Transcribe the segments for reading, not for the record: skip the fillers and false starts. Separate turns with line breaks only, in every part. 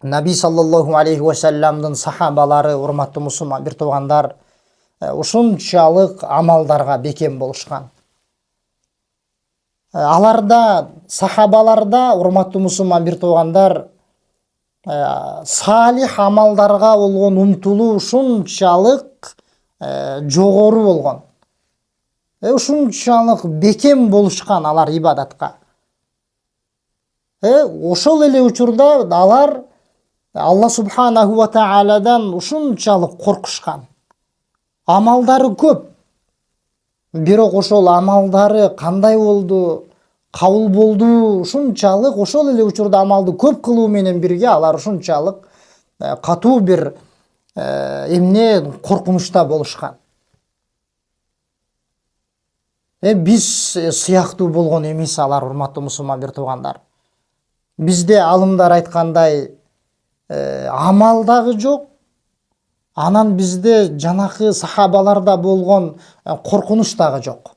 Наби саллаллаху алейхи ва салламдын сахабалары, урматтуу мусулман бир туугандар, ушунчалык амалдарга бекем болушкан. Аларда, сахабаларда, урматтуу мусулман бир туугандар, салих амалдарга болгон умтулуу ушунчалык жогору болгон. Ушунчалык бекем болушкан алар ибадатка. Ошол эле учурда алар Алла субханаху ва тааладан ушунчалык коркушкан. Амалдары көп. Бирок ошол амалдары кандай болду, кабыл болду, ушунчалык ошол эле учурда амалды көп кылуу менен бирге алар ушунчалык катуу бир эмне коркунучта болушкан. Биз сыяктуу болгон эмес алар, урматтуу мусулман бир туугандар. Бизде алымдар айткандай амал дагы жок. Анан бизде жанакы сахабаларда болгон коркунуч дагы жок.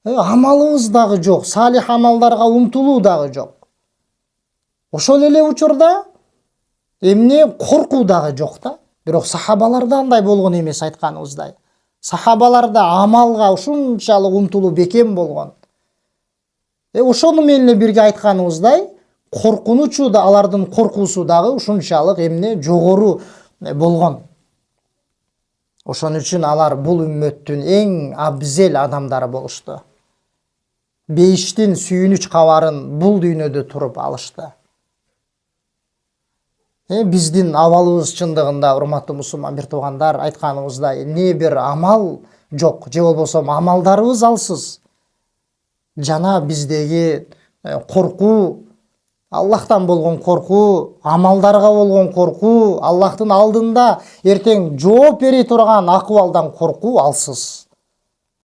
Амалыбыз дагы жок, салих амалдарга умтулуу дагы жок. Ошол эле учурда эмне коркуу дагы жок да. Бирок сахабаларда андай болгон эмес айтканыбыздай. Сахабаларда амалга ушунчалык умтулуу бекем болгон. Ошону менен эле бирге айтканыбыздай, коркунучу да алардын коркуусу дагы ушунчалык эмне жогору болгон. Ошон үчүн алар бул үммөттүн эң абзел адамдары болушту. Бейиштин сүйүнүч кабарын бул дүйнөдө туруп алышты. Биздин абалыбыз чындыгында, урматтуу мусулман бир туугандар, айтканыбыздай, не бир амал жок, же болбосо амалдарыбыз алсыз. Жана биздеги коркуу, Аллахтан болгон коркуу, амалдарга болгон коркуу, Аллахтын алдында эртең жооп бере турган акыбалдан коркуу алсыз.